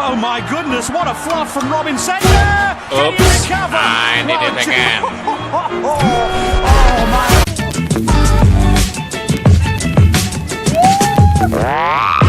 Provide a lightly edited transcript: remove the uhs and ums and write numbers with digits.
Oh my goodness, what a fluff from Robin Sender! Can you Oops, recover? I did it again. Oh, my.